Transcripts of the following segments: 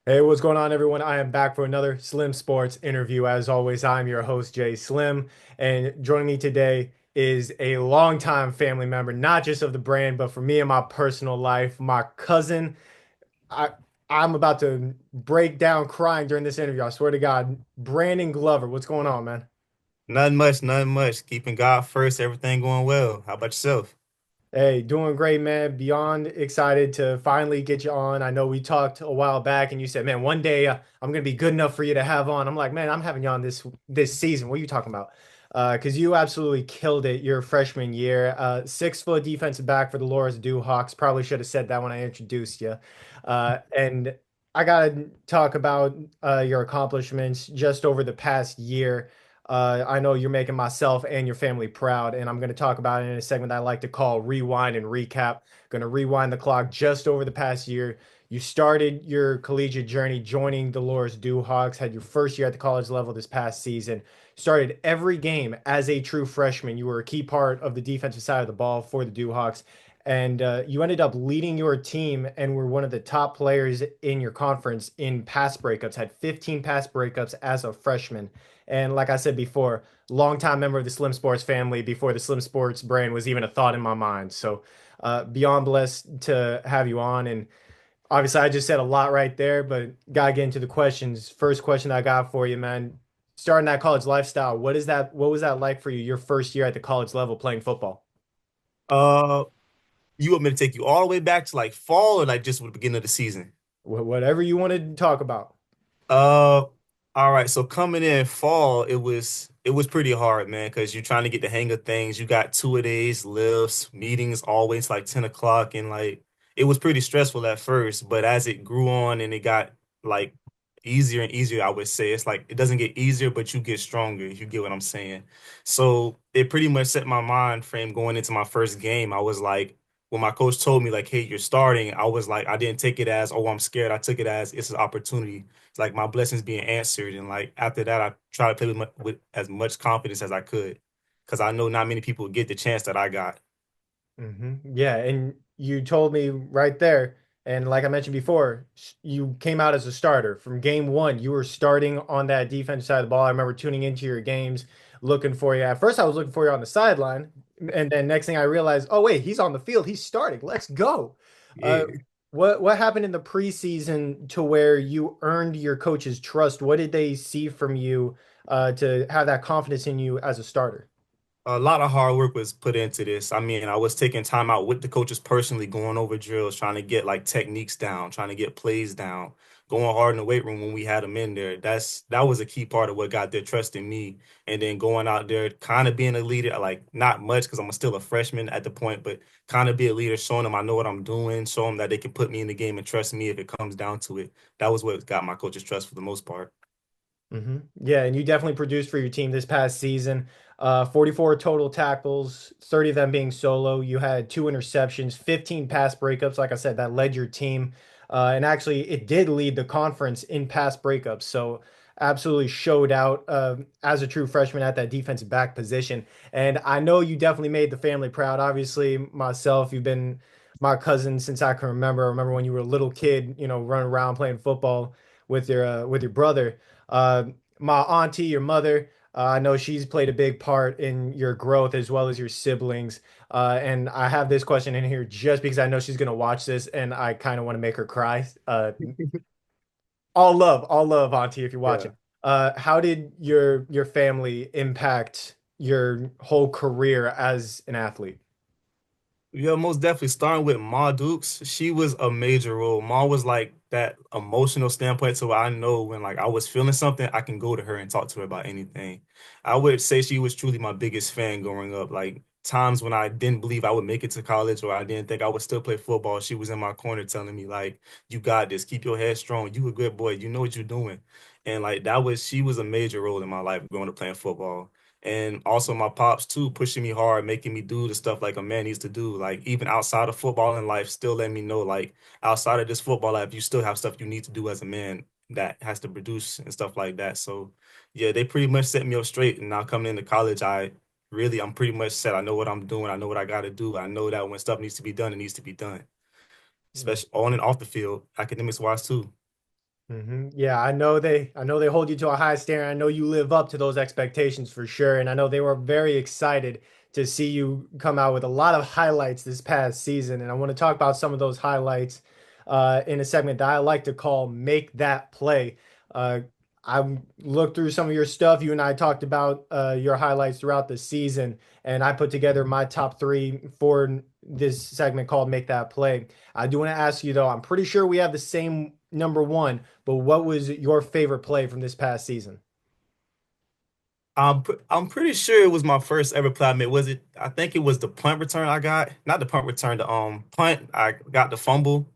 Hey, what's going on, everyone? I am back for another Slim Sports interview. As always, I'm your host, Jay Slim, and joining me today is a longtime family member, not just of the brand, but for me in my personal life, my cousin. I I'm about to break down crying during this interview. I swear to God, Brandon Glover, what's going on, man? Nothing much, nothing much. Keeping God first, everything going well. How about yourself? Hey, doing great, man. Beyond excited to finally get you on. I know we talked a while back, and you said, "Man, one day I'm gonna be good enough for you to have on." I'm like, "Man, I'm having you on this season. What are you talking about?" Because you absolutely killed it your freshman year. 6 foot defensive back for the Loras Hawks. Probably should have said that when I introduced you. And I gotta talk about your accomplishments just over the past year. I know you're making myself and your family proud, and I'm going to talk about it in a segment I like to call Rewind and Recap. Going to rewind the clock just over the past year. You started your collegiate journey joining the Loras Hawks, had your first year at the college level this past season, started every game as a true freshman. You were a key part of the defensive side of the ball for the Hawks, and you ended up leading your team and were one of the top players in your conference in pass breakups, had 15 pass breakups as a freshman. And like I said before, longtime member of the Slim Sports family before the Slim Sports brand was even a thought in my mind. So beyond blessed to have you on. And obviously, I just said a lot right there, but gotta get into the questions. First question I got for you, man. Starting that college lifestyle, what is that? What was that like for you? Your first year at the college level playing football? Uh, you want me to take you all the way back to like fall or like just with the beginning of the season? Whatever you wanted to talk about. Uh, all right. So coming in fall, it was pretty hard, man, because you're trying to get the hang of things. You got two a days, lifts, meetings always like 10 o'clock, and like it was pretty stressful at first, but as it grew on and it got like easier and easier, I would say it's like it doesn't get easier, but you get stronger, if you get what I'm saying. So it pretty much set my mind frame going into my first game. I was like, when my coach told me like, hey, you're starting, I was like, I didn't take it as, oh, I'm scared. I took it as it's an opportunity. It's like my blessings being answered. And like after that, I try to play with as much confidence as I could, because I know not many people get the chance that I got. Yeah, and you told me right there, and like I mentioned before, you came out as a starter from game one. You were starting on that defense side of the ball. I remember tuning into your games, looking for you. At first, I was looking for you on the sideline, and then next thing I realized, oh wait, he's on the field. He's starting. Let's go. Uh, Yeah. what happened in the preseason to where you earned your coach's trust? What did they see from you to have that confidence in you as a starter? A lot of hard work was put into this. I mean, I was taking time out with the coaches personally, going over drills, trying to get like techniques down, trying to get plays down, going hard in the weight room when we had them in there. That was a key part of what got their trust in me. And then going out there, kind of being a leader, like not much because I'm still a freshman at the point, but kind of be a leader, showing them I know what I'm doing, show them that they can put me in the game and trust me if it comes down to it. That was what got my coach's trust for the most part. Yeah, and you definitely produced for your team this past season. 44 total tackles, 30 of them being solo. You had 2 interceptions, 15 pass breakups. Like I said, that led your team. And actually, it did lead the conference in pass breakups. So, absolutely showed out as a true freshman at that defensive back position. And I know you definitely made the family proud. Obviously, myself, you've been my cousin since I can remember. I remember when you were a little kid, running around playing football with your brother. Uh, my auntie, your mother, I know she's played a big part in your growth as well as your siblings. And I have this question in here just because I know she's gonna watch this, and I kind of want to make her cry. All love, auntie, if you're Yeah. watching. How did your family impact your whole career as an athlete? Yeah, most definitely. Starting with Ma Dukes, she was a major role. Ma was like that emotional standpoint, so I know when like I was feeling something, I can go to her and talk to her about anything. I would say she was truly my biggest fan growing up. Like times when I didn't believe I would make it to college or I didn't think I would still play football, she was in my corner telling me like, "You got this. Keep your head strong. You a good boy. You know what you're doing." And like she was a major role in my life growing up playing football. And also my pops too, pushing me hard, making me do the stuff like a man needs to do. Like even outside of football and life, still letting me know like outside of this football life, you still have stuff you need to do as a man that has to produce and stuff like that. So yeah, they pretty much set me up straight. And now coming into college, I'm pretty much set. I know what I'm doing. I know what I got to do. I know that when stuff needs to be done, it needs to be done, especially on and off the field, academics wise too. Yeah, I know they hold you to a high standard. I know you live up to those expectations for sure. And I know they were very excited to see you come out with a lot of highlights this past season. And I want to talk about some of those highlights in a segment that I like to call Make That Play. Uh, I looked through some of your stuff. You and I talked about your highlights throughout the season, and I put together my top three for this segment called Make That Play. I do want to ask you though, I'm pretty sure we have the same number one, but what was your favorite play from this past season? I'm pretty sure it was my first ever play I made. Was it? I think it was the punt return I got. Not the punt return, the punt. I got the fumble.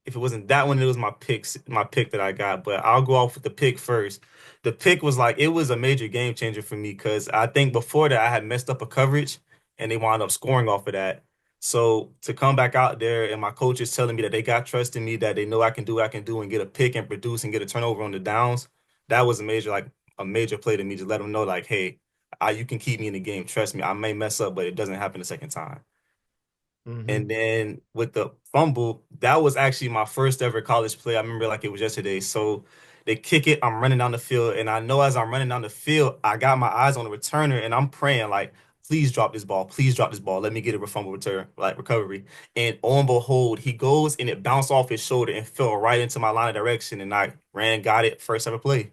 If it wasn't that one, it was my pick that I got. But I'll go off with the pick first. The pick was like it was a major game changer for me because I think before that I had messed up a coverage and they wound up scoring off of that. So to come back out there and my coach is telling me that they got trust in me, that they know I can do and get a pick and produce and get a turnover on the downs, that was a major play to me to let them know like, hey, you can keep me in the game. Trust me, I may mess up, but it doesn't happen the second time. Hmm. And then with the fumble, that was actually my first ever college play. I remember like it was yesterday. So they kick it, I'm running down the field, and I know as I'm running down the field, I got my eyes on the returner, and I'm praying like, please drop this ball, please drop this ball. Let me get a fumble return, like recovery. And on and behold, he goes and it bounced off his shoulder and fell right into my line of direction, and I ran, got it, first ever play.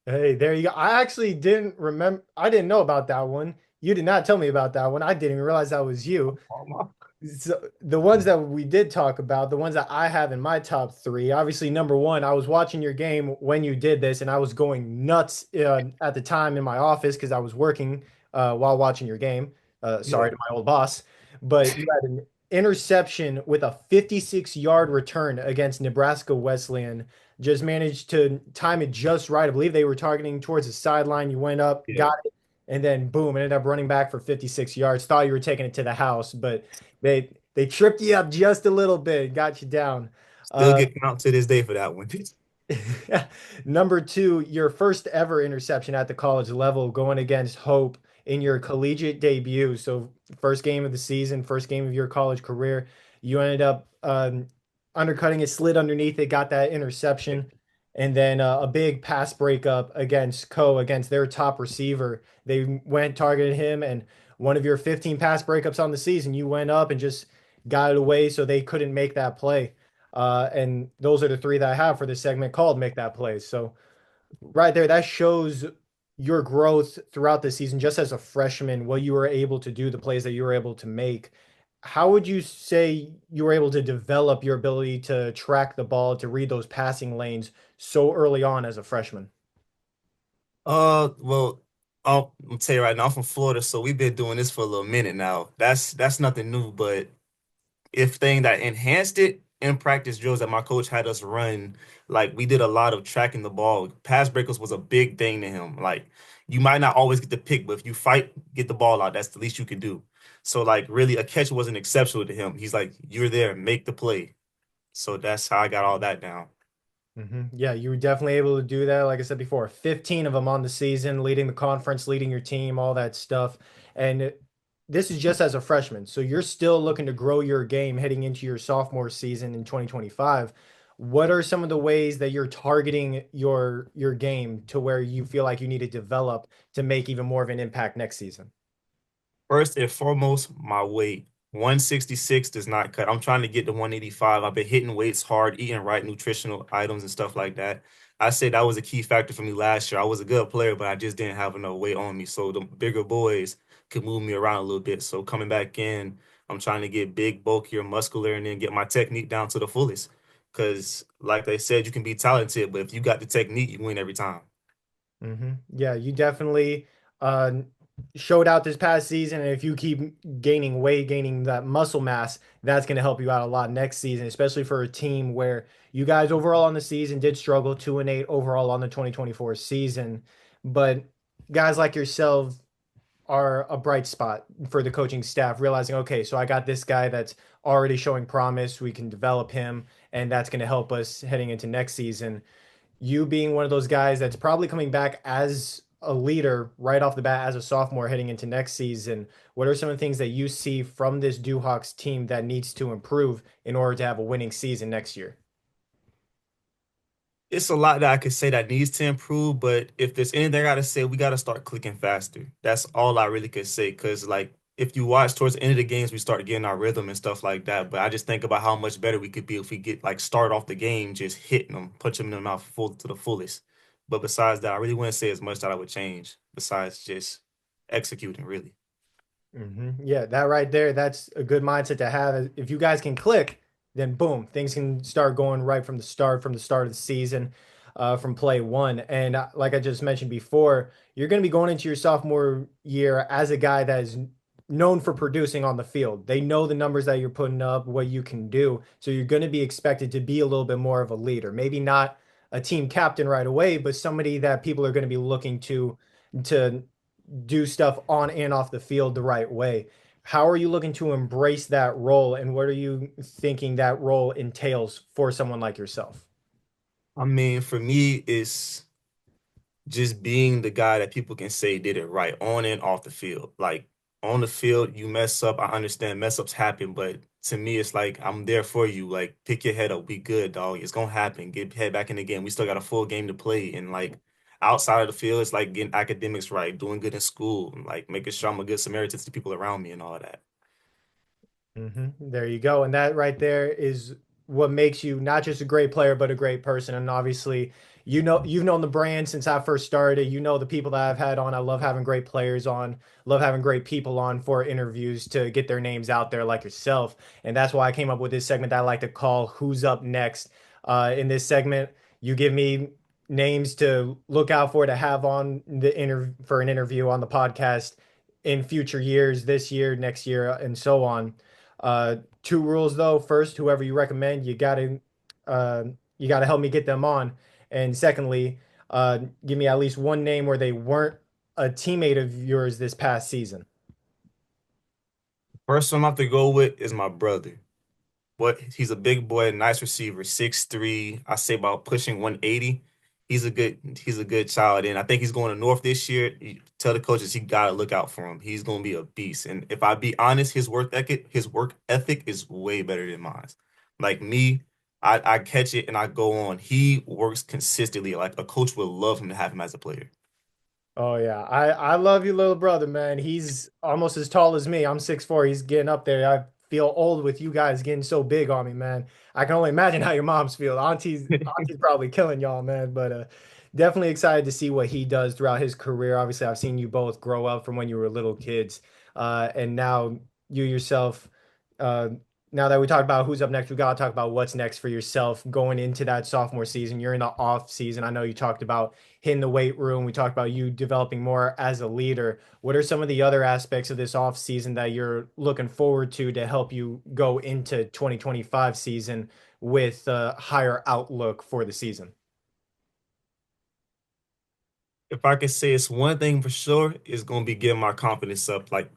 Hey, there you go. I actually didn't remember. I didn't know about that one. You did not tell me about that one. I didn't even realize that was you. So the ones that we did talk about, the ones that I have in my top three, obviously number one, I was watching your game when you did this, and I was going nuts at the time in my office because I was working while watching your game. Yeah. Sorry to my old boss, but you had an interception with a 56-yard return against Nebraska Wesleyan. Just managed to time it just right. I believe they were targeting towards the sideline. You went up, Yeah. got it, and then boom, ended up running back for 56 yards. Thought you were taking it to the house, but they tripped you up just a little bit, got you down. Still Uh, get count to this day for that one. Number two, your first ever interception at the college level going against Hope in your collegiate debut. So, first game of the season, first game of your college career. You ended up undercutting it, slid underneath it, got that interception. And then a big pass breakup against against their top receiver. They went, targeted him, and one of your 15 pass breakups on the season, you went up and just got it away so they couldn't make that play. And those are the three that I have for this segment called Make That Play. So, right there, that shows your growth throughout the season, just as a freshman, what you were able to do, the plays that you were able to make. How would you say you were able to develop your ability to track the ball, to read those passing lanes so early on as a freshman? Well, I'll tell you right now, I'm from Florida, so we've been doing this for a little minute now. That's nothing new, but if thing that enhanced it in practice drills that my coach had us run, like we did a lot of tracking the ball. Pass breakers was a big thing to him. Like you might not always get the pick, but if you fight, get the ball out, that's the least you can do. So like really a catch wasn't exceptional to him. He's like, you're there, make the play. So that's how I got all that down. Yeah, you were definitely able to do that. Like I said before, 15 of them on the season, leading the conference, leading your team, all that stuff. And this is just as a freshman. So you're still looking to grow your game heading into your sophomore season in 2025. What are some of the ways that you're targeting your game to where you feel like you need to develop to make even more of an impact next season? First and foremost, my weight. 166 does not cut. I'm trying to get to 185. I've been hitting weights hard, eating right nutritional items and stuff like that. I say that was a key factor for me last year. I was a good player, but I just didn't have enough weight on me. So the bigger boys could move me around a little bit. So coming back in, I'm trying to get big, bulkier, muscular, and then get my technique down to the fullest. Because, like they said, you can be talented, but if you got the technique, you win every time. Yeah, you definitely uh, showed out this past season. And if you keep gaining weight, gaining that muscle mass, that's going to help you out a lot next season, especially for a team where you guys overall on the season did struggle 2-8 overall on the 2024 season. But guys like yourself are a bright spot for the coaching staff, realizing, okay, so I got this guy that's already showing promise. We can develop him, and that's going to help us heading into next season. You being one of those guys that's probably coming back as a leader right off the bat as a sophomore heading into next season, what are some of the things that you see from this Duhawks team that needs to improve in order to have a winning season next year? It's a lot that I could say that needs to improve, but if there's anything I gotta say, we gotta start clicking faster. That's all I really could say. Cause like if you watch towards the end of the games, we start getting our rhythm and stuff like that. But I just think about how much better we could be if we get like start off the game just hitting them, punching them in the mouth full to the fullest. But besides that, I really wouldn't say as much that I would change besides just executing really. Yeah, that right there, that's a good mindset to have. If you guys can click, then boom, things can start going right from the start of the season, from play one. And like I just mentioned before, you're going to be going into your sophomore year as a guy that is known for producing on the field. They know the numbers that you're putting up, what you can do. So you're going to be expected to be a little bit more of a leader. Maybe not a team captain right away, but somebody that people are going to be looking to do stuff on and off the field the right way. How are you looking to embrace that role, and what are you thinking that role entails for someone like yourself? I mean, for me, it's just being the guy that people can say did it right on and off the field. Like on the field, you mess up. I understand mess ups happen, but to me, it's like I'm there for you. Like pick your head up, be good, dog. It's gonna happen. Get head back in the game. We still got a full game to play, and like outside of the field, it's like getting academics right, doing good in school, and like making sure I'm a good Samaritan to the people around me and all that. There you go. And that right there is what makes you not just a great player, but a great person. And obviously, you've known the brand since I first started. You know the people that I've had on. I love having great players on, love having great people on for interviews to get their names out there like yourself. And that's why I came up with this segment that I like to call Who's Up Next. In this segment, you give me names to look out for to have on the for an interview on the podcast in future years, this year, next year, and so on. Two rules though. First, whoever you recommend, uh, you gotta help me get them on. And secondly, give me at least one name where they weren't a teammate of yours this past season. First one I have to go with is my brother. But he's a big boy, nice receiver, 6'3". I say about pushing 180. He's a good child, and I think he's going to North this year. Tell the coaches he gotta look out for him. He's gonna be a beast. And if I be honest, his work ethic is way better than mine. Like me, I catch it and I go on. He works consistently. Like a coach would love him to have him as a player. Oh yeah, I love you, little brother, man. He's almost as tall as me. I'm 6'4". He's getting up there. I feel old with you guys getting so big on me, man. I can only imagine how your moms feel. Auntie's probably killing y'all, man. But definitely excited to see what he does throughout his career. Obviously, I've seen you both grow up from when you were little kids, and now you yourself. Uh, Now that we talked about who's up next, we gotta talk about what's next for yourself going into that sophomore season. You're in the off season. I know you talked about hitting the weight room. We talked about you developing more as a leader. What are some of the other aspects of this off season that you're looking forward to help you go into 2025 season with a higher outlook for the season? If I could say it's one thing for sure, it's gonna be getting my confidence up. Like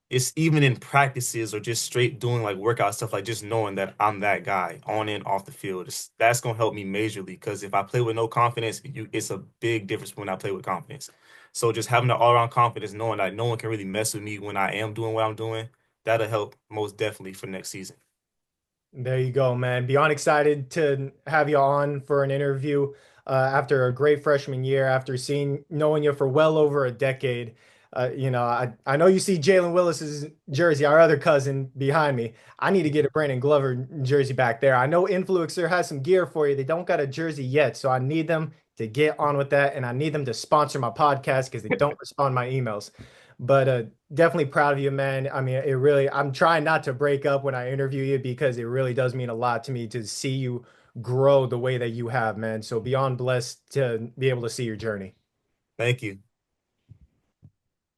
it's even in practices or just straight doing like workout stuff, like just knowing that I'm that guy on and off the field. That's gonna help me majorly because if I play with no confidence, it's a big difference when I play with confidence. So just having the all-around confidence, knowing that no one can really mess with me when I am doing what I'm doing, that'll help most definitely for next season. There you go, man. Beyond excited to have you on for an interview after a great freshman year, after knowing you for well over a decade. I know you see Jalen Willis's jersey, our other cousin behind me. I need to get a Brandon Glover jersey back there. I know Influencer has some gear for you. They don't got a jersey yet, so I need them to get on with that, and I need them to sponsor my podcast because they don't respond to my emails. But definitely proud of you, man. I mean, I'm trying not to break up when I interview you because it really does mean a lot to me to see you grow the way that you have, man. So beyond blessed to be able to see your journey. Thank you.